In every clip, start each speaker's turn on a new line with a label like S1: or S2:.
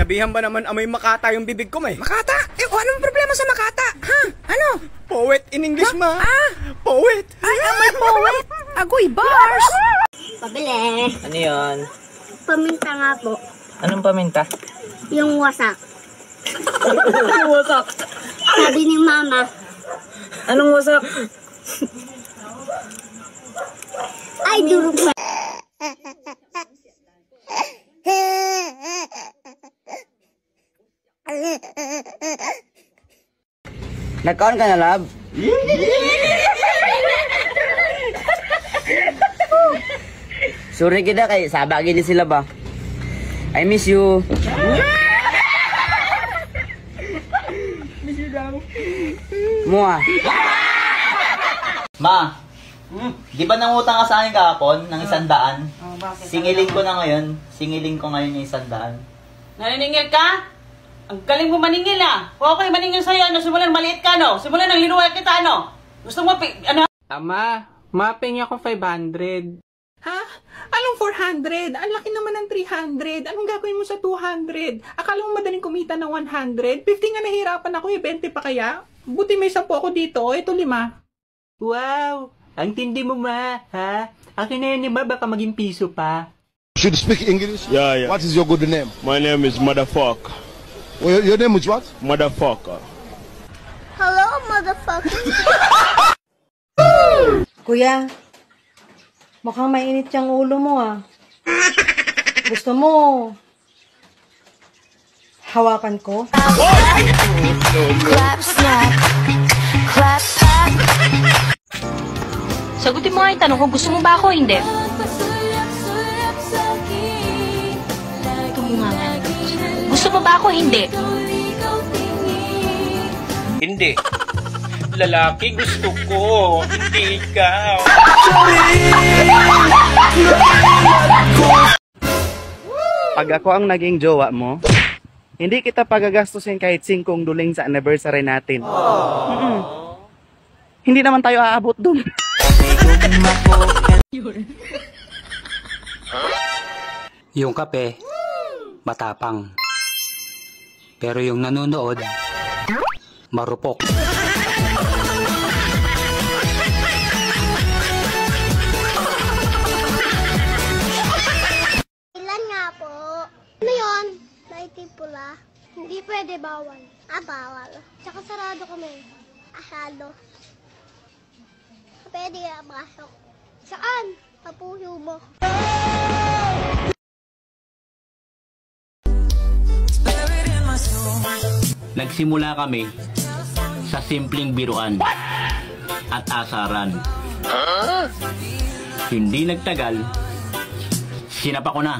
S1: Sinabihan ba naman amoy makata yung bibig ko, may?
S2: Makata? Anong problema sa makata? Ha? Ano?
S1: Poet in English, ma. Poet.
S2: Ay, amoy poet. Agoy bars.
S3: Pabili.
S4: Ano yun?
S3: Paminta nga po.
S4: Anong paminta?
S3: Yung wasak.
S4: Anong wasak?
S3: Sabi ni mama.
S4: Anong wasak?
S3: Ay, durog pa.
S5: Nag-on ka na, love? Sorry kita kay sabag gini sila ba? I miss you.
S1: Miss you daw.
S5: Mua.
S4: Ma, di ba nangutang ka sa akin kahapon ng 100? Singilin ko na ngayon. Singilin ko ngayon yung 100.
S6: Naniningil ka? Ang galing mo maningil ah. Okay, maningil sa'yo. Ano, simulan maliit ka, no? Simulan ng linuwal kita, ano? Gusto mo, ano?
S7: Ama, maping ako 500. Ha? Anong 400? Ang laki naman ng 300. Anong gagawin mo sa 200? Akala mo madaling kumita ng 100? 50 nga nahirapan ako, 20 pa kaya? Buti may 10 ako dito, ito 5. Wow! Ang tindi mo, ma, ha? Akin na yun, baka maging piso pa.
S8: Should speak English?
S9: Yeah.
S8: What is your good name?
S9: My name is Motherfucker.
S8: Well, your name is what?
S9: Motherfucker.
S3: Hello, motherfucker.
S10: Kuya, mukhang mainit yung ulo mo ah. Gusto mo hawakan ko?
S11: Sagutin mo nga yung tanong ko, gusto mo ba ako o hindi? Ito mo nga nga. Gusto mo ba ako o hindi?
S7: Hindi. Lalaki gusto ko, hindi ikaw.
S5: Pag ako ang naging jowa mo, hindi kita pagagastusin kahit 5 duling sa anniversary natin. Hindi naman tayo aabot dun.
S12: Yung kape, matapang. Pero yung nanonood, marupok.
S3: Ilan nga po? Ano yun? Naitim pula. Hindi pwede, bawal. Bawal. Tsaka sarado kami. Asado. Pwede masok. Saan? Papuyo mo.
S13: Nagsimula kami sa simpleng biruan at asaran. Hindi nagtagal, sinapa ko na.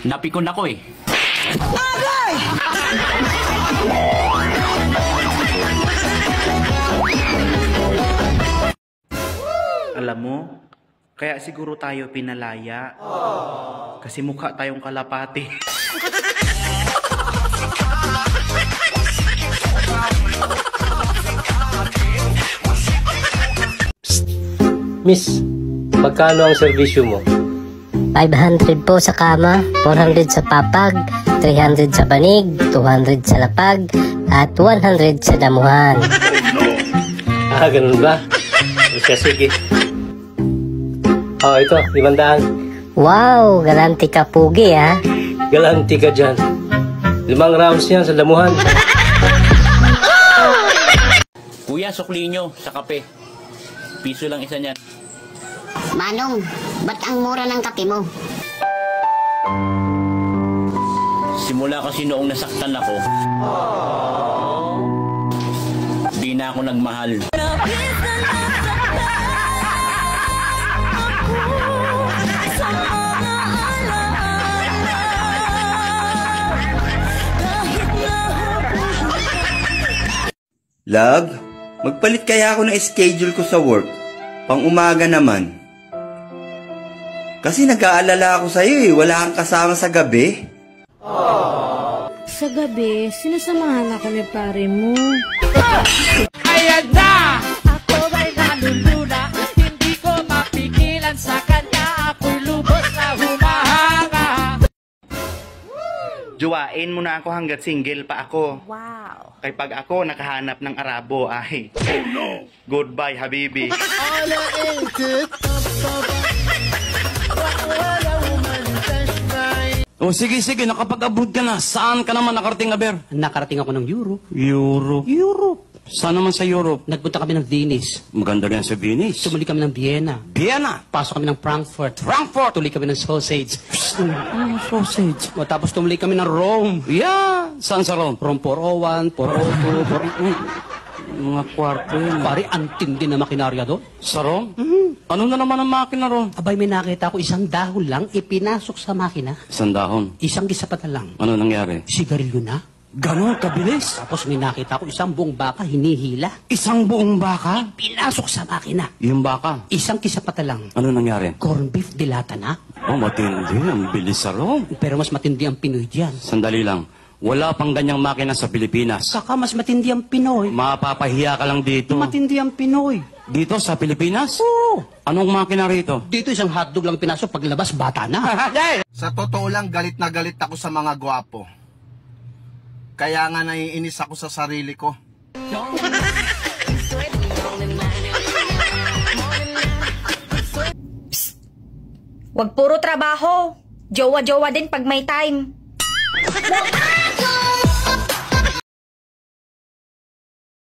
S13: Napikon ako eh.
S5: Alam mo, kaya siguro tayo pinalaya. Kasi mukha tayong kalapati.
S14: Miss, magkano ang serbisyo mo?
S15: 500 po sa kama, 400 sa papag, 300 sa banig, 200 sa lapag, at 100 sa damuhan.
S14: Ganun ba? Sige. Ito, 500.
S15: Wow, galanti ka pugi ha.
S14: Galanti ka dyan. 5 rounds yan sa damuhan.
S13: Kuya, sukli nyo sa kape. Piso lang isa niyan.
S16: Manong, ba't ang mura ng kape mo?
S13: Simula kasi noong nasaktan ako, di na ako nagmahal.
S17: Love, magpalit kaya ako ng schedule ko sa work. Pang umaga naman. Kasi nag-aalala ako sa'yo eh. Wala kang kasama sa gabi.
S18: Sa gabi, sinasamahan ako ni pare mo.
S2: Ayan na! Ako ba'y nalulula? Hindi ko mapigilan sa kanya. Ako'y lubos na humahanga.
S5: Juwain mo na ako hanggat single pa ako.
S2: Wow.
S5: Kay pag ako nakahanap ng Arabo ay... Oh no! Goodbye, habibi.
S13: O sige, nakapag-abroad ka na. Saan ka naman nakarating, Aber?
S12: Nakarating ako ng Europe.
S13: Europe? Saan naman sa Europe?
S12: Nagpunta kami ng Venice.
S13: Maganda rin sa Venice.
S12: Tumuli kami ng Vienna.
S13: Vienna?
S12: Pasok kami ng Frankfurt.
S13: Tuli
S12: kami ng sausage.
S13: Sausage?
S12: O tapos tumuli kami ng Rome.
S13: Yeah! Saan sa Rome?
S12: Rome 401, 402,
S13: Mga kwarto yun.
S12: Pare, ang tindi na makinarya doon.
S13: Sa Rome? Ano na naman ang makina ron?
S12: Abay, may nakita ko isang dahon lang ipinasok sa makina.
S13: Isang dahon?
S12: Isang gisapata lang.
S13: Ano nangyari?
S12: Sigarilyo na.
S13: Ganon kabilis?
S12: Tapos may nakita ko isang buong baka hinihila.
S13: Isang buong baka?
S12: Pinasok sa makina.
S13: Yung baka?
S12: Isang kisapata lang.
S13: Ano nangyari?
S12: Corn beef dilata na.
S13: Oh, matindi. Ang bilis sa Rome.
S12: Pero mas matindi ang Pinoy dyan.
S13: Sandali lang. Wala pang ganyang makina sa Pilipinas.
S12: Saka mas matindi ang Pinoy.
S13: Mapapahiya ka lang dito.
S12: Matindi ang Pinoy.
S13: Dito sa Pilipinas?
S12: Oo.
S13: Anong makina rito?
S12: Dito isang hotdog lang pinasok, paglabas bata na.
S5: Sa totoo lang, galit na galit ako sa mga gwapo. Kaya nga naiinis ako sa sarili ko.
S2: Wag puro trabaho. Jowa-jowa din pag may time.